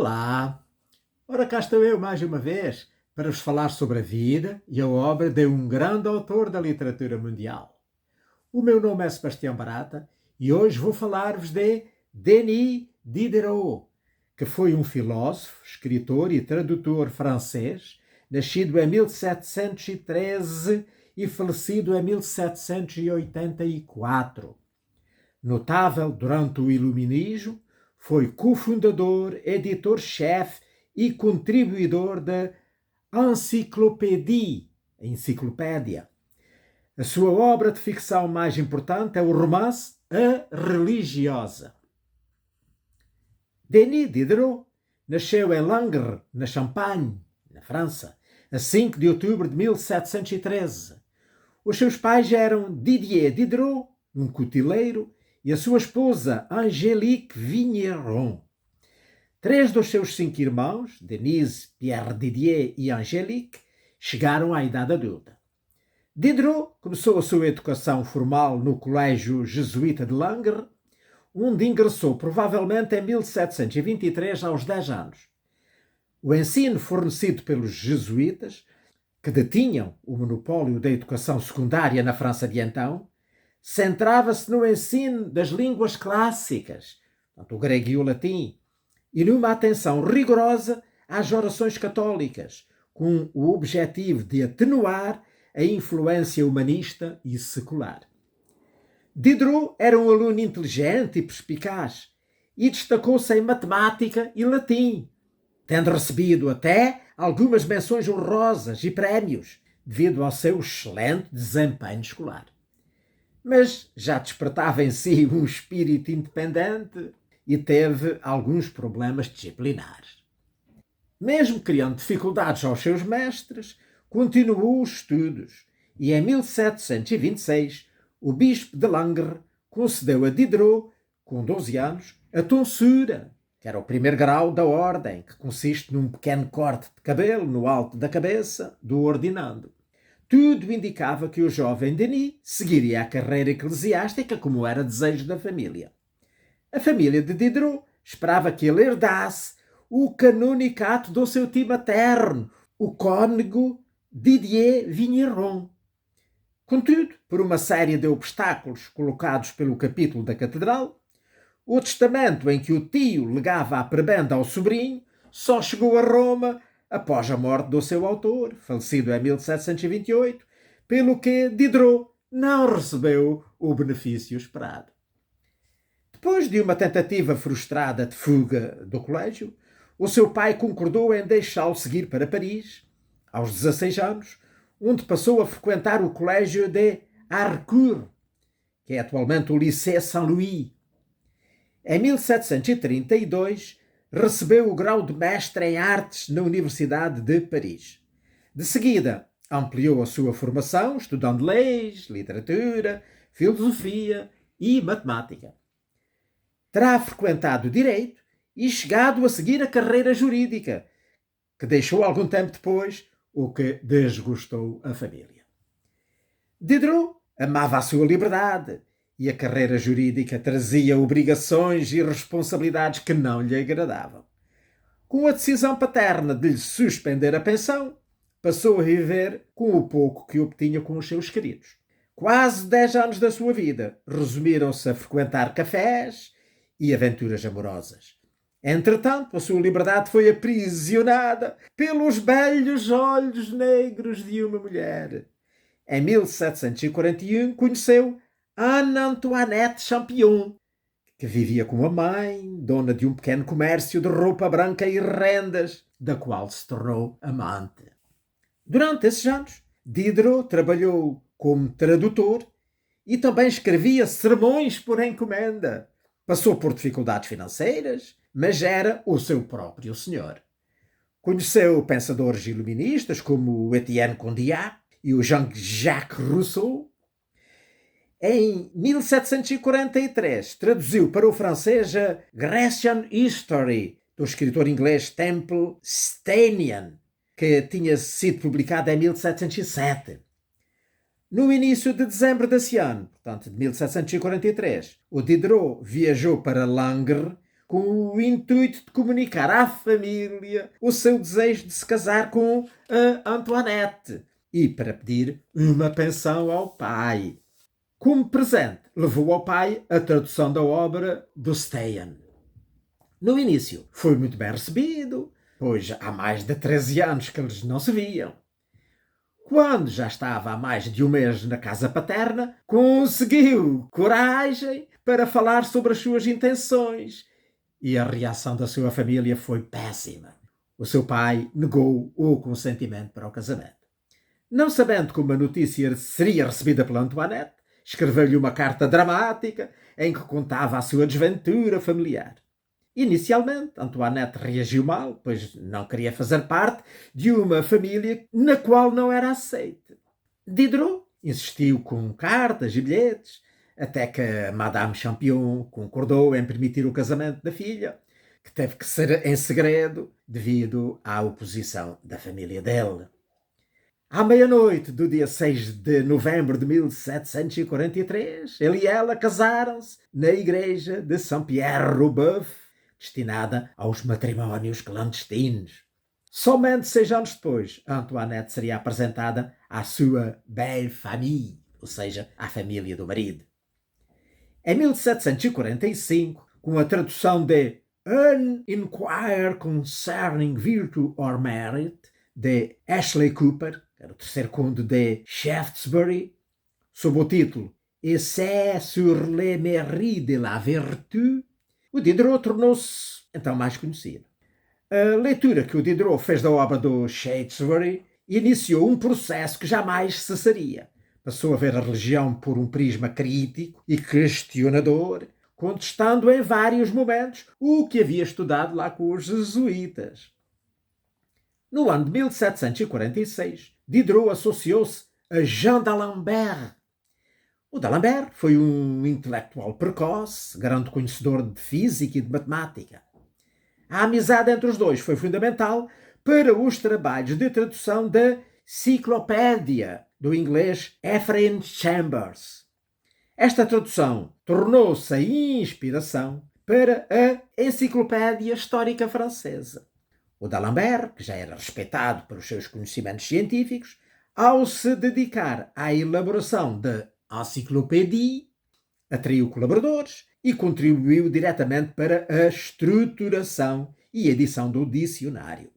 Olá! Ora, cá estou eu mais uma vez para vos falar sobre a vida e a obra de um grande autor da literatura mundial. O meu nome é Sebastião Barata e hoje vou falar-vos de Denis Diderot, que foi um filósofo, escritor e tradutor francês, nascido em 1713 e falecido em 1784. Notável durante o Iluminismo, foi cofundador, editor-chefe e contribuidor da Enciclopédia. A sua obra de ficção mais importante é o romance A Religiosa. Denis Diderot nasceu em Langres, na Champagne, na França, a 5 de outubro de 1713. Os seus pais eram Didier Diderot, um cutileiro, e a sua esposa Angélique Vigneron. 3 dos seus 5 irmãos, Denise, Pierre Didier e Angélique, chegaram à idade adulta. Diderot começou a sua educação formal no Colégio Jesuíta de Langres, onde ingressou provavelmente em 1723 aos 10 anos. O ensino fornecido pelos jesuítas, que detinham o monopólio da educação secundária na França de então, centrava-se no ensino das línguas clássicas, o grego e o latim, e numa atenção rigorosa às orações católicas, com o objetivo de atenuar a influência humanista e secular. Diderot era um aluno inteligente e perspicaz e destacou-se em matemática e latim, tendo recebido até algumas menções honrosas e prémios devido ao seu excelente desempenho escolar. Mas já despertava em si um espírito independente e teve alguns problemas disciplinares. Mesmo criando dificuldades aos seus mestres, continuou os estudos e em 1726 o bispo de Langres concedeu a Diderot, com 12 anos, a tonsura, que era o primeiro grau da ordem, que consiste num pequeno corte de cabelo no alto da cabeça do ordinando. Tudo indicava que o jovem Denis seguiria a carreira eclesiástica como era desejo da família. A família de Diderot esperava que ele herdasse o canonicato do seu tio materno, o cônego Didier Vigneron. Contudo, por uma série de obstáculos colocados pelo capítulo da catedral, o testamento em que o tio legava a prebenda ao sobrinho só chegou a Roma após a morte do seu autor, falecido em 1728, pelo que Diderot não recebeu o benefício esperado. Depois de uma tentativa frustrada de fuga do colégio, o seu pai concordou em deixá-lo seguir para Paris, aos 16 anos, onde passou a frequentar o colégio de Harcourt, que é atualmente o Lycée Saint-Louis. Em 1732, recebeu o grau de mestre em artes na Universidade de Paris. De seguida, ampliou a sua formação, estudando leis, literatura, filosofia e matemática. Terá frequentado direito e chegado a seguir a carreira jurídica, que deixou algum tempo depois, o que desgostou a família. Diderot amava a sua liberdade e a carreira jurídica trazia obrigações e responsabilidades que não lhe agradavam. Com a decisão paterna de lhe suspender a pensão, passou a viver com o pouco que obtinha com os seus queridos. Quase 10 anos da sua vida resumiram-se a frequentar cafés e aventuras amorosas. Entretanto, a sua liberdade foi aprisionada pelos belos olhos negros de uma mulher. Em 1741, conheceu Anne-Antoinette Champion, que vivia com a mãe, dona de um pequeno comércio de roupa branca e rendas, da qual se tornou amante. Durante esses anos, Diderot trabalhou como tradutor e também escrevia sermões por encomenda. Passou por dificuldades financeiras, mas era o seu próprio senhor. Conheceu pensadores iluministas como o Etienne Condillac e o Jean-Jacques Rousseau. Em 1743, traduziu para o francês a Grecian History, do escritor inglês Temple Stenian, que tinha sido publicada em 1707. No início de dezembro desse ano, portanto de 1743, o Diderot viajou para Langres com o intuito de comunicar à família o seu desejo de se casar com a Antoinette e para pedir uma pensão ao pai. Como presente, levou ao pai a tradução da obra do Steyen. No início, foi muito bem recebido, pois há mais de 13 anos que eles não se viam. Quando já estava há mais de um mês na casa paterna, conseguiu coragem para falar sobre as suas intenções. E a reação da sua família foi péssima. O seu pai negou o consentimento para o casamento. Não sabendo como a notícia seria recebida pela Antoinette, escreveu-lhe uma carta dramática em que contava a sua desventura familiar. Inicialmente, Antoinette reagiu mal, pois não queria fazer parte de uma família na qual não era aceite. Diderot insistiu com cartas e bilhetes, até que Madame Champion concordou em permitir o casamento da filha, que teve que ser em segredo devido à oposição da família dele. À meia-noite do dia 6 de novembro de 1743, ele e ela casaram-se na igreja de Saint-Pierre-Roubeuf, destinada aos matrimónios clandestinos. Somente 6 anos depois, Antoinette seria apresentada à sua belle famille, ou seja, à família do marido. Em 1745, com a tradução de An Inquiry Concerning Virtue or Merit, de Ashley Cooper, que era o terceiro conde de Shaftesbury, sob o título Essai sur les mérites de la vertu, o Diderot tornou-se então mais conhecido. A leitura que o Diderot fez da obra do Shaftesbury iniciou um processo que jamais cessaria. Passou a ver a religião por um prisma crítico e questionador, contestando em vários momentos o que havia estudado lá com os jesuítas. No ano de 1746, Diderot associou-se a Jean d'Alembert. O d'Alembert foi um intelectual precoce, grande conhecedor de física e de matemática. A amizade entre os dois foi fundamental para os trabalhos de tradução da Enciclopédia, do inglês Ephraim Chambers. Esta tradução tornou-se a inspiração para a Enciclopédia Histórica Francesa. O d'Alembert, que já era respeitado pelos seus conhecimentos científicos, ao se dedicar à elaboração da Enciclopédia, atraiu colaboradores e contribuiu diretamente para a estruturação e edição do dicionário.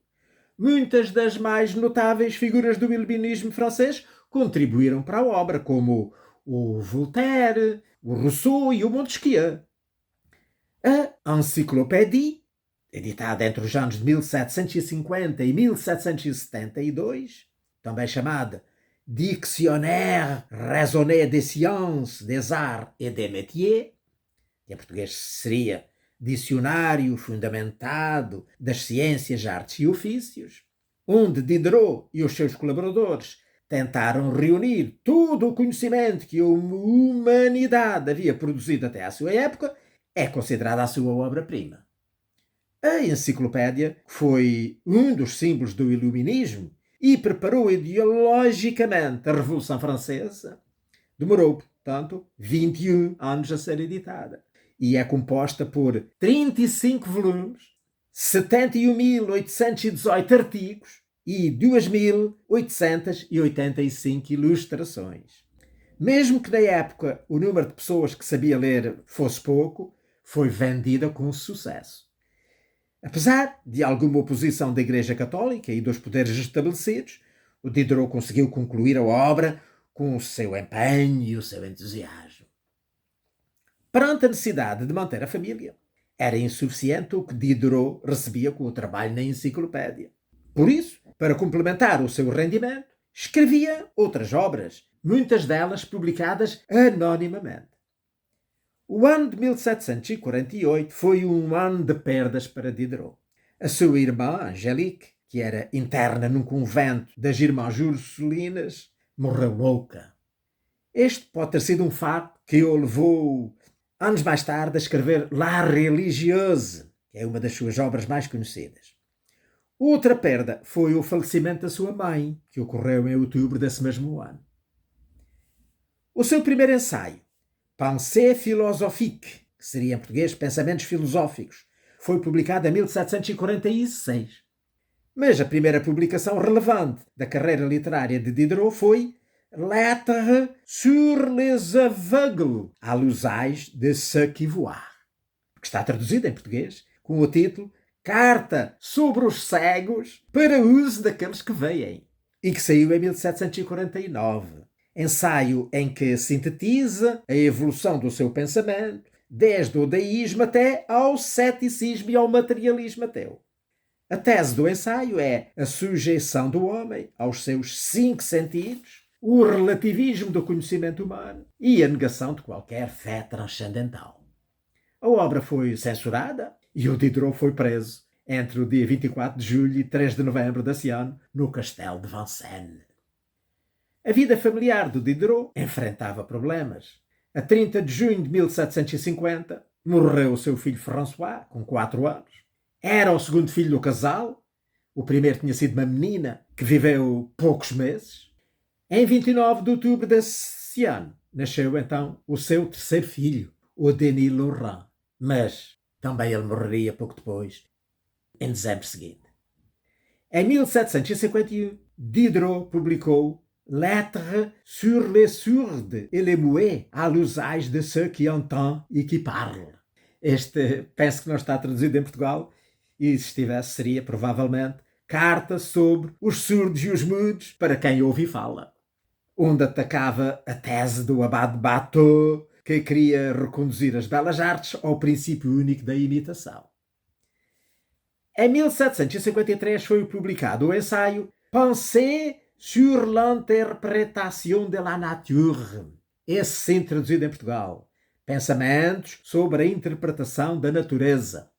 Muitas das mais notáveis figuras do iluminismo francês contribuíram para a obra, como o Voltaire, o Rousseau e o Montesquieu. A Enciclopédia, editada entre os anos de 1750 e 1772, também chamada Dictionnaire raisonné des sciences, des arts et des métiers, que em português seria Dicionário Fundamentado das Ciências, Artes e Ofícios, onde Diderot e os seus colaboradores tentaram reunir todo o conhecimento que a humanidade havia produzido até à sua época, é considerada a sua obra-prima. A enciclopédia foi um dos símbolos do iluminismo e preparou ideologicamente a Revolução Francesa. Demorou, portanto, 21 anos a ser editada. E é composta por 35 volumes, 71.818 artigos e 2.885 ilustrações. Mesmo que na época o número de pessoas que sabia ler fosse pouco, foi vendida com sucesso. Apesar de alguma oposição da Igreja Católica e dos poderes estabelecidos, o Diderot conseguiu concluir a obra com o seu empenho e o seu entusiasmo. Perante a necessidade de manter a família, era insuficiente o que Diderot recebia com o trabalho na enciclopédia. Por isso, para complementar o seu rendimento, escrevia outras obras, muitas delas publicadas anonimamente. O ano de 1748 foi um ano de perdas para Diderot. A sua irmã, Angélique, que era interna num convento das Irmãs Ursulinas, morreu louca. Este pode ter sido um facto que o levou, anos mais tarde, a escrever La Religieuse, que é uma das suas obras mais conhecidas. Outra perda foi o falecimento da sua mãe, que ocorreu em outubro desse mesmo ano. O seu primeiro ensaio, Pensées philosophiques, que seria em português Pensamentos Filosóficos, foi publicada em 1746. Mas a primeira publicação relevante da carreira literária de Diderot foi Lettres sur les aveugles, à l'usage de ceux qui voient, que está traduzida em português com o título Carta sobre os cegos para uso daqueles que veem, e que saiu em 1749. Ensaio em que sintetiza a evolução do seu pensamento, desde o deísmo até ao ceticismo e ao materialismo ateu. A tese do ensaio é a sujeição do homem aos seus 5 sentidos, o relativismo do conhecimento humano e a negação de qualquer fé transcendental. A obra foi censurada e o Diderot foi preso entre o dia 24 de julho e 3 de novembro desse ano no castelo de Vincennes. A vida familiar do Diderot enfrentava problemas. A 30 de junho de 1750 morreu o seu filho François, com 4 anos. Era o segundo filho do casal. O primeiro tinha sido uma menina que viveu poucos meses. Em 29 de outubro desse ano nasceu então o seu terceiro filho, o Denis Laurent. Mas também ele morreria pouco depois, em dezembro seguinte. Em 1751, Diderot publicou Lettres sur les sourds et les muets à l'usage de ceux qui entendent et qui parlent. Este penso que não está traduzido em Portugal, e se estivesse seria provavelmente Carta sobre os surdos e os mudos para quem ouve e fala, onde atacava a tese do abade Bateau, que queria reconduzir as belas artes ao princípio único da imitação. Em 1753 foi publicado o ensaio Pensées sur l'interprétation de la nature. Esse sim traduzido em Portugal. Pensamentos sobre a interpretação da natureza.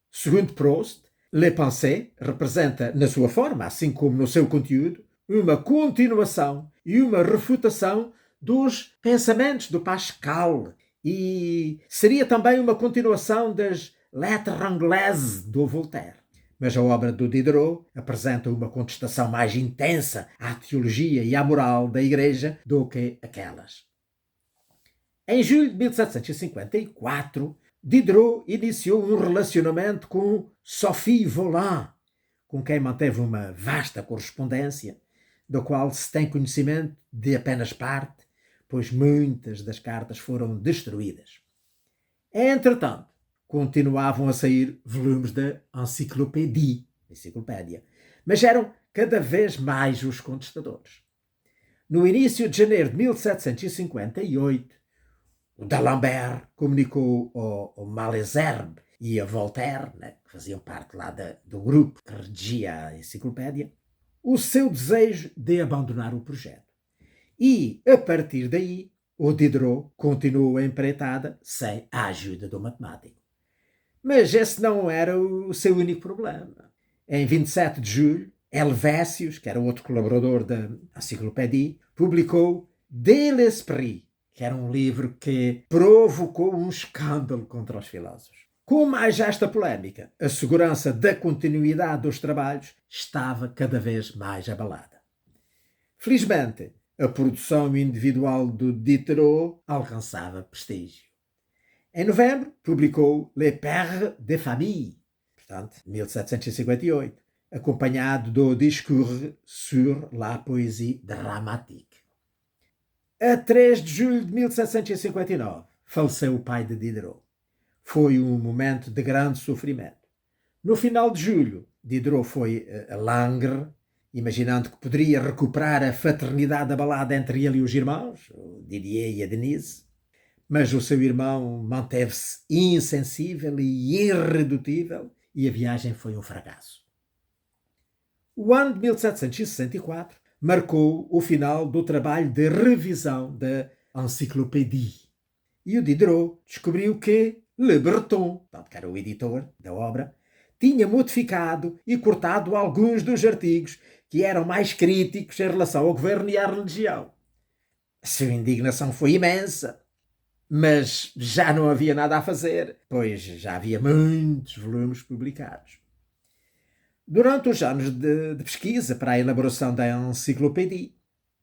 Segundo Proust, Les Pensées representa na sua forma, assim como no seu conteúdo, uma continuação e uma refutação dos pensamentos do Pascal, e seria também uma continuação das Lettres Anglaises do Voltaire. Mas a obra do Diderot apresenta uma contestação mais intensa à teologia e à moral da Igreja do que aquelas. Em julho de 1754, Diderot iniciou um relacionamento com Sophie Volant, com quem manteve uma vasta correspondência, da qual se tem conhecimento de apenas parte, pois muitas das cartas foram destruídas. Entretanto, continuavam a sair volumes da enciclopédia, mas eram cada vez mais os contestadores. No início de janeiro de 1758, o D'Alembert comunicou ao Malesherbes e a Voltaire, que faziam parte lá do grupo que redigia a enciclopédia, o seu desejo de abandonar o projeto. E, a partir daí, o Diderot continuou a empreitada sem a ajuda do matemático. Mas esse não era o seu único problema. Em 27 de julho, Helvétius, que era outro colaborador da enciclopédia, publicou De l'Esprit, que era um livro que provocou um escândalo contra os filósofos. Com mais esta polémica, a segurança da continuidade dos trabalhos estava cada vez mais abalada. Felizmente, a produção individual do Diderot alcançava prestígio. Em novembro, publicou Les Pères de Famille, portanto, 1758, acompanhado do Discours sur la poésie dramatique. A 3 de julho de 1759, faleceu o pai de Diderot. Foi um momento de grande sofrimento. No final de julho, Diderot foi a Langres, imaginando que poderia recuperar a fraternidade abalada entre ele e os irmãos, o Didier e a Denise. Mas o seu irmão manteve-se insensível e irredutível e a viagem foi um fracasso. O ano de 1764 marcou o final do trabalho de revisão da Enciclopédie. E o Diderot descobriu que Le Breton, que era o editor da obra, tinha modificado e cortado alguns dos artigos que eram mais críticos em relação ao governo e à religião. A sua indignação foi imensa, mas já não havia nada a fazer, pois já havia muitos volumes publicados. Durante os anos de pesquisa para a elaboração da Enciclopédie,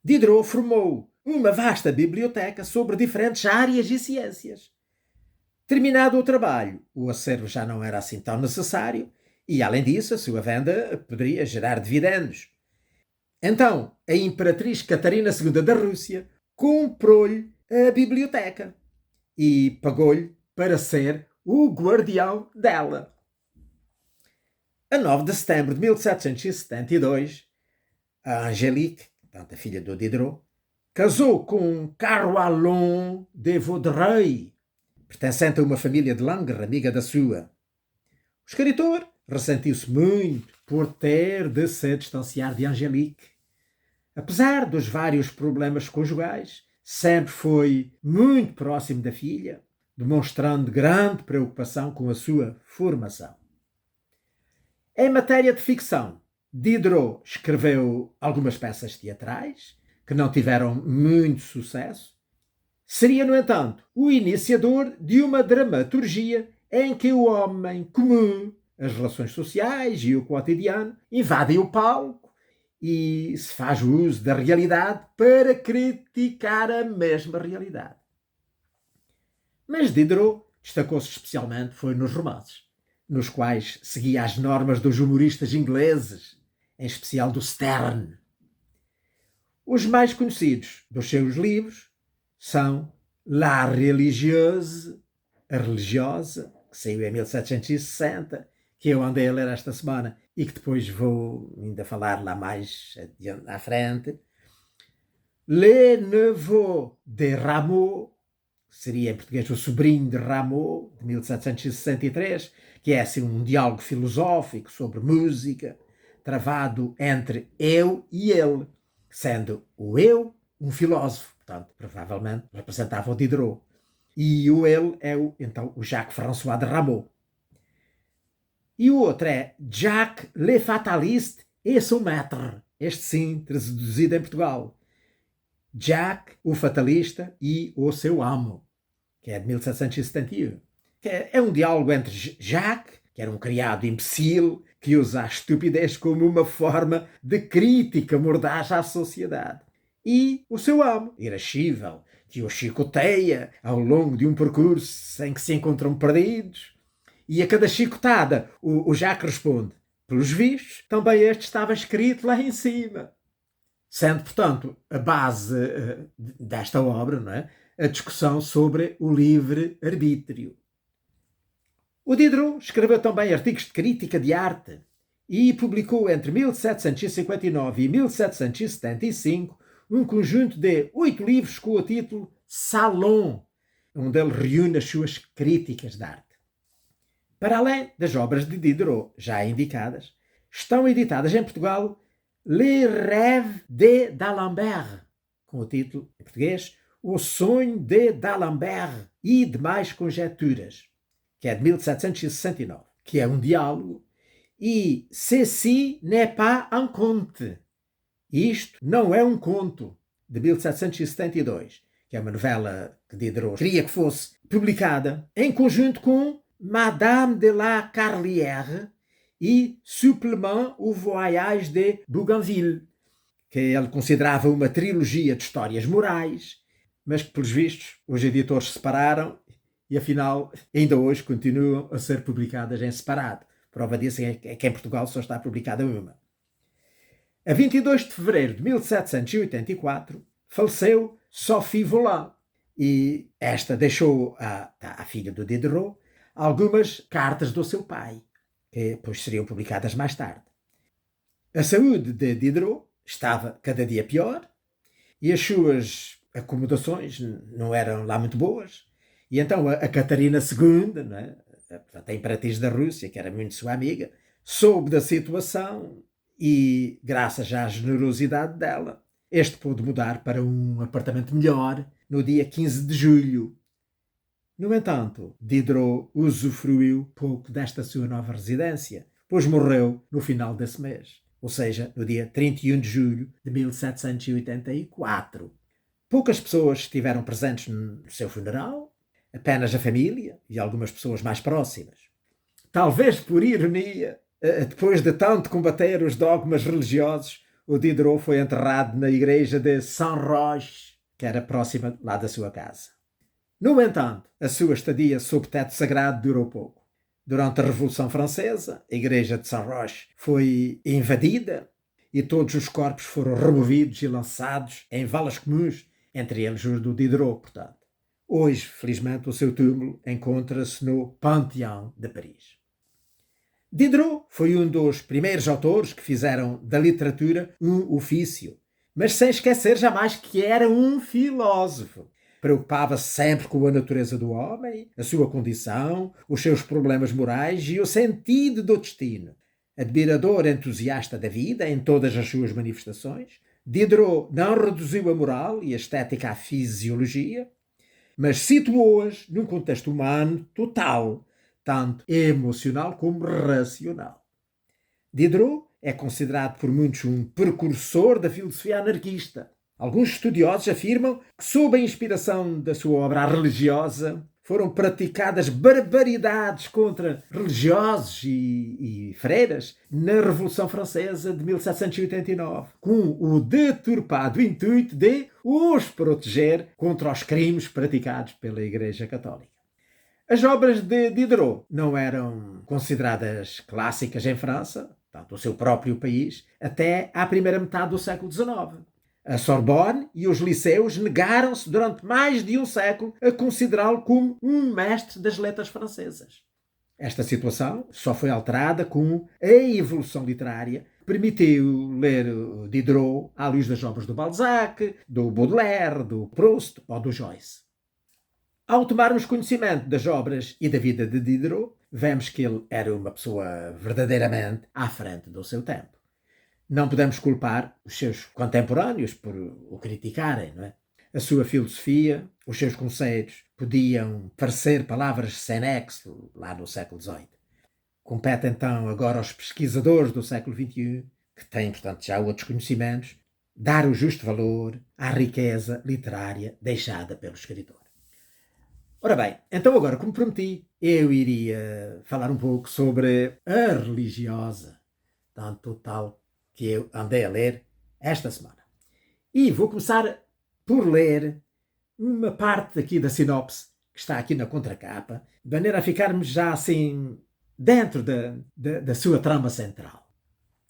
Diderot formou uma vasta biblioteca sobre diferentes áreas e ciências. Terminado o trabalho, o acervo já não era assim tão necessário e, além disso, a sua venda poderia gerar dividendos. Então, a Imperatriz Catarina II da Rússia comprou-lhe a biblioteca e pagou-lhe para ser o guardião dela. A 9 de setembro de 1772, a Angélique, portanto, a filha do Diderot, casou com Caroline de Vaudreuil, pertencente a uma família de Langres, amiga da sua. O escritor ressentiu-se muito por ter de se distanciar de Angélique. Apesar dos vários problemas conjugais, sempre foi muito próximo da filha, demonstrando grande preocupação com a sua formação. Em matéria de ficção, Diderot escreveu algumas peças teatrais que não tiveram muito sucesso. Seria, no entanto, o iniciador de uma dramaturgia em que o homem comum, as relações sociais e o cotidiano invadem o palco e se faz uso da realidade para criticar a mesma realidade. Mas Diderot destacou-se especialmente foi nos romances, nos quais seguia as normas dos humoristas ingleses, em especial do Sterne. Os mais conhecidos dos seus livros são La Religieuse, a Religiosa, que saiu em 1760, que eu andei a ler esta semana e que depois vou ainda falar lá mais à frente. Le Neveu de Rameau, seria em português o sobrinho de Rameau, de 1763, que é assim um diálogo filosófico sobre música, travado entre eu e ele, sendo o eu um filósofo, portanto, provavelmente representava o Diderot, e o ele é então o Jacques-François de Rameau. E o outro é Jacques Le Fataliste et son maître, este sim, traduzido em Portugal. Jacques, o fatalista e o seu amo, que é de 1771. Que é um diálogo entre Jacques, que era um criado imbecil, que usa a estupidez como uma forma de crítica mordaz à sociedade, e o seu amo, irascível, que o chicoteia ao longo de um percurso em que se encontram perdidos. E a cada chicotada o Jacques responde: pelos vistos, também este estava escrito lá em cima. Sendo, portanto, a base desta obra, não é? A discussão sobre o livre-arbítrio. O Diderot escreveu também artigos de crítica de arte e publicou entre 1759 e 1775 um conjunto de 8 livros com o título Salon, onde ele reúne as suas críticas de arte. Para além das obras de Diderot já indicadas, estão editadas em Portugal Les Rêves de d'Alembert, com o título em português O Sonho de d'Alembert e Demais Conjecturas, que é de 1769, que é um diálogo, e Ceci n'est pas un conte, isto não é um conto, de 1772, que é uma novela que Diderot queria que fosse publicada em conjunto com Madame de la Carlière e Supplément au Voyage de Bougainville, que ele considerava uma trilogia de histórias morais, mas que, pelos vistos, os editores separaram e, afinal, ainda hoje continuam a ser publicadas em separado. Prova disso é que em Portugal só está publicada uma. A 22 de fevereiro de 1784, faleceu Sophie Volant, e esta deixou à filha do Diderot algumas cartas do seu pai, que depois seriam publicadas mais tarde. A saúde de Diderot estava cada dia pior e as suas acomodações não eram lá muito boas. E então a Catarina II, não é? A Imperatriz da Rússia, que era muito sua amiga, soube da situação e, graças à generosidade dela, este pôde mudar para um apartamento melhor no dia 15 de julho. No entanto, Diderot usufruiu pouco desta sua nova residência, pois morreu no final desse mês, ou seja, no dia 31 de julho de 1784. Poucas pessoas estiveram presentes no seu funeral, apenas a família e algumas pessoas mais próximas. Talvez por ironia, depois de tanto combater os dogmas religiosos, o Diderot foi enterrado na igreja de Saint-Roch, que era próxima lá da sua casa. No entanto, a sua estadia sob teto sagrado durou pouco. Durante a Revolução Francesa, a igreja de Saint-Roch foi invadida e todos os corpos foram removidos e lançados em valas comuns, entre eles os do Diderot, portanto. Hoje, felizmente, o seu túmulo encontra-se no Panthéon de Paris. Diderot foi um dos primeiros autores que fizeram da literatura um ofício, mas sem esquecer jamais que era um filósofo. Preocupava-se sempre com a natureza do homem, a sua condição, os seus problemas morais e o sentido do destino. Admirador entusiasta da vida em todas as suas manifestações, Diderot não reduziu a moral e a estética à fisiologia, mas situou-as num contexto humano total, tanto emocional como racional. Diderot é considerado por muitos um precursor da filosofia anarquista. Alguns estudiosos afirmam que, sob a inspiração da sua obra religiosa, foram praticadas barbaridades contra religiosos e freiras na Revolução Francesa de 1789, com o deturpado intuito de os proteger contra os crimes praticados pela Igreja Católica. As obras de Diderot não eram consideradas clássicas em França, tanto o seu próprio país, até à primeira metade do século XIX. A Sorbonne e os liceus negaram-se durante mais de um século a considerá-lo como um mestre das letras francesas. Esta situação só foi alterada com a evolução literária que permitiu ler Diderot à luz das obras do Balzac, do Baudelaire, do Proust ou do Joyce. Ao tomarmos conhecimento das obras e da vida de Diderot, vemos que ele era uma pessoa verdadeiramente à frente do seu tempo. Não podemos culpar os seus contemporâneos por o criticarem, não é? A sua filosofia, os seus conceitos podiam parecer palavras sem nexo lá no século XVIII. Compete então agora aos pesquisadores do século XXI, que têm, portanto, já outros conhecimentos, dar o justo valor à riqueza literária deixada pelo escritor. Ora bem, então agora, como prometi, eu iria falar um pouco sobre a religiosa, tanto tal que eu andei a ler esta semana. E vou começar por ler uma parte aqui da sinopse, que está aqui na contracapa, de maneira a ficarmos já assim dentro da sua trama central.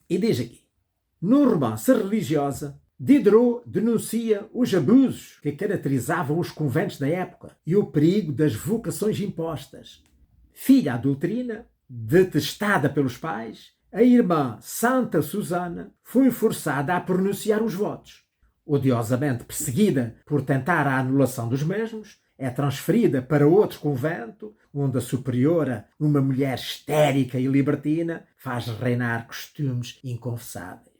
E diz aqui: no romance religiosa, Diderot denuncia os abusos que caracterizavam os conventos da época e o perigo das vocações impostas. Filha adulterina, detestada pelos pais, a irmã Santa Susana foi forçada a pronunciar os votos. Odiosamente perseguida por tentar a anulação dos mesmos, é transferida para outro convento, onde a superiora, uma mulher histérica e libertina, faz reinar costumes inconfessáveis.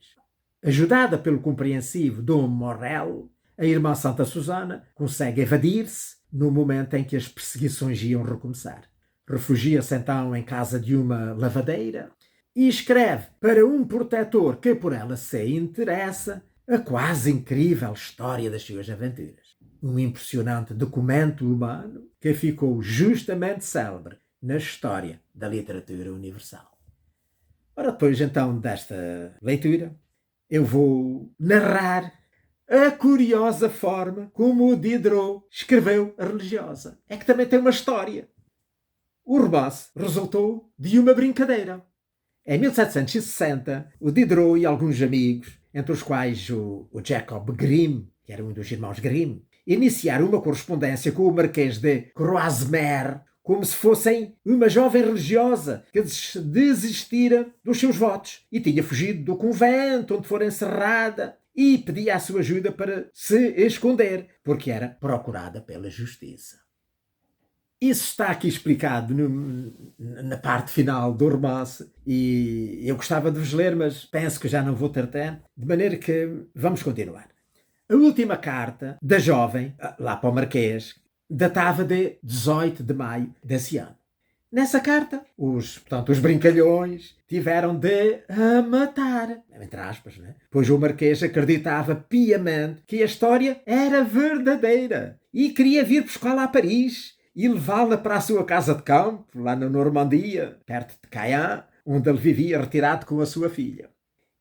Ajudada pelo compreensivo Dom Morel, a irmã Santa Susana consegue evadir-se no momento em que as perseguições iam recomeçar. Refugia-se então em casa de uma lavadeira e escreve para um protetor que por ela se interessa a quase incrível história das suas aventuras. Um impressionante documento humano que ficou justamente célebre na história da literatura universal. Ora, depois então desta leitura, eu vou narrar a curiosa forma como o Diderot escreveu a religiosa. É que também tem uma história. O romance resultou de uma brincadeira. Em 1760, o Diderot e alguns amigos, entre os quais o Jacob Grimm, que era um dos irmãos Grimm, iniciaram uma correspondência com o Marquês de Croismer, como se fossem uma jovem religiosa que desistira dos seus votos e tinha fugido do convento onde fora encerrada e pedia a sua ajuda para se esconder, porque era procurada pela justiça. Isso está aqui explicado na parte final do romance e eu gostava de vos ler, mas penso que já não vou ter tempo, de maneira que vamos continuar. A última carta da jovem, lá para o Marquês, datava de 18 de maio desse ano. Nessa carta, os brincalhões tiveram de a matar, entre aspas, né? Pois o Marquês acreditava piamente que a história era verdadeira e queria vir buscá-la a Paris e levá-la para a sua casa de campo, lá na Normandia, perto de Caen, onde ele vivia retirado com a sua filha.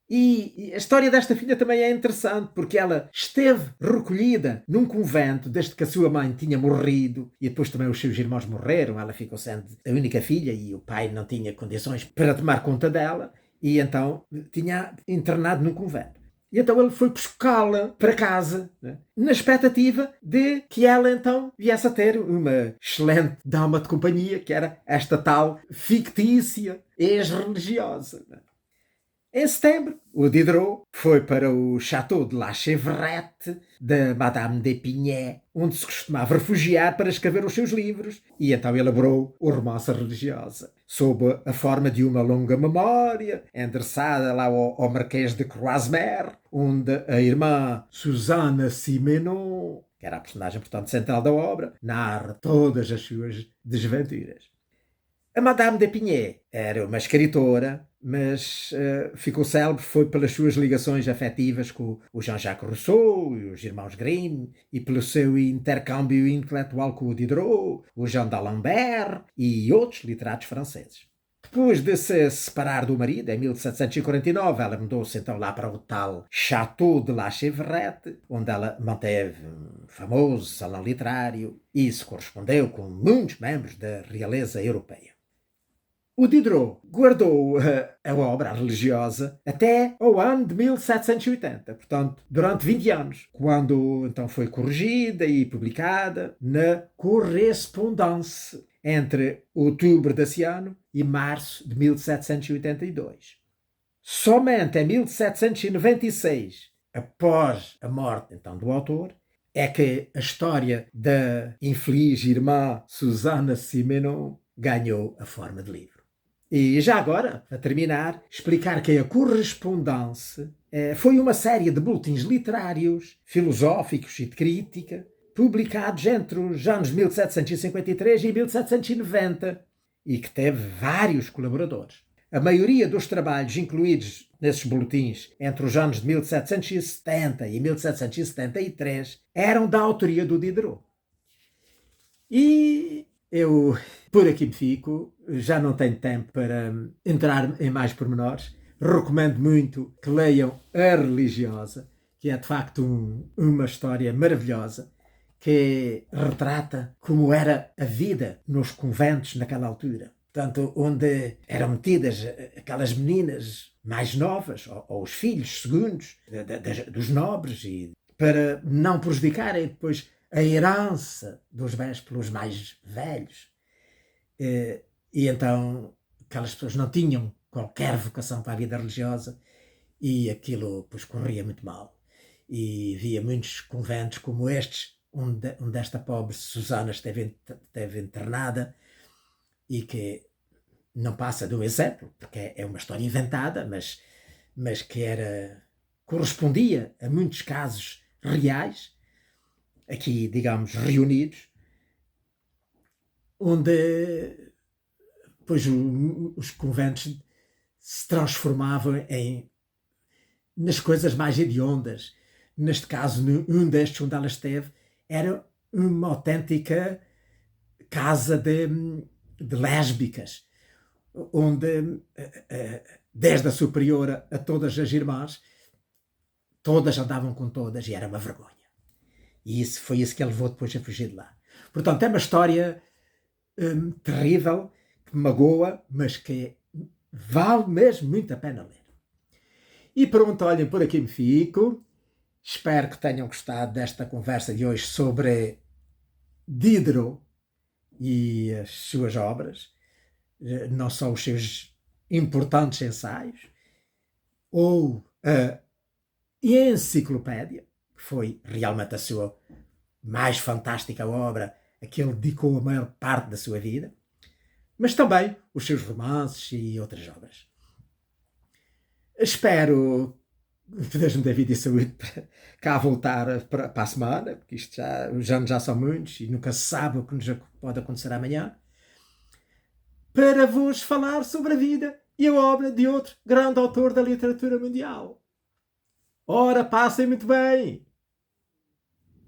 E a história desta filha também é interessante, porque ela esteve recolhida num convento desde que a sua mãe tinha morrido, e depois também os seus irmãos morreram. Ela ficou sendo a única filha e o pai não tinha condições para tomar conta dela, e então tinha internado num convento. E então ele foi buscá-la para casa, né, na expectativa de que ela então viesse a ter uma excelente dama de companhia, que era esta tal fictícia ex-religiosa. Né. Em setembro, o Diderot foi para o Château de La Chevrette de Madame d'Épinay, onde se costumava refugiar para escrever os seus livros, e então elaborou o romance religiosa, sob a forma de uma longa memória, endereçada lá ao Marquês de Croismer, onde a irmã Suzanne Simenon, que era a personagem, portanto, central da obra, narra todas as suas desventuras. A Madame d'Épinay era uma escritora, mas ficou célebre foi pelas suas ligações afetivas com o Jean-Jacques Rousseau e os irmãos Grimm, e pelo seu intercâmbio intelectual com o Diderot, o Jean d'Alembert e outros literatos franceses. Depois de se separar do marido, em 1749, ela mudou-se então lá para o tal Château de La Chevrette, onde ela manteve um famoso salão literário e se correspondeu com muitos membros da realeza europeia. O Diderot guardou a obra religiosa até ao ano de 1780, portanto, durante 20 anos, quando então foi corrigida e publicada na Correspondance, entre outubro desse ano e março de 1782. Somente em 1796, após a morte então do autor, é que a história da infeliz irmã Suzanne Simenon ganhou a forma de livro. E já agora, a terminar, explicar que a Correspondance foi uma série de boletins literários, filosóficos e de crítica, publicados entre os anos 1753 e 1790, e que teve vários colaboradores. A maioria dos trabalhos incluídos nesses boletins entre os anos de 1770 e 1773 eram da autoria do Diderot. E eu por aqui me fico, já não tenho tempo para entrar em mais pormenores. Recomendo muito que leiam A Religiosa, que é de facto uma história maravilhosa, que retrata como era a vida nos conventos naquela altura. Portanto, onde eram metidas aquelas meninas mais novas, ou os filhos segundos dos nobres, e para não prejudicarem depois a herança dos bens pelos mais velhos. E então aquelas pessoas não tinham qualquer vocação para a vida religiosa e aquilo pois corria muito mal. E havia muitos conventos como estes, onde esta pobre Susana esteve internada, e que não passa de um exemplo, porque é uma história inventada, mas que correspondia a muitos casos reais, aqui, digamos, reunidos, onde pois, os conventos se transformavam nas coisas mais hediondas. Neste caso, um destes onde ela esteve, era uma autêntica casa de lésbicas, onde, desde a superiora a todas as irmãs, todas andavam com todas e era uma vergonha. E foi isso que a levou depois a fugir de lá. Portanto, é uma história terrível, que magoa, mas que vale mesmo muito a pena ler. E pronto, olhem, por aqui me fico. Espero que tenham gostado desta conversa de hoje sobre Diderot e as suas obras, não só os seus importantes ensaios, ou a Enciclopédia, que foi realmente a sua mais fantástica obra, a que ele dedicou a maior parte da sua vida, mas também os seus romances e outras obras. Espero que Deus me dê vida e saúde para cá voltar para a semana, porque os anos já são muitos e nunca se sabe o que nos pode acontecer amanhã, para vos falar sobre a vida e a obra de outro grande autor da literatura mundial. Ora, passem muito bem!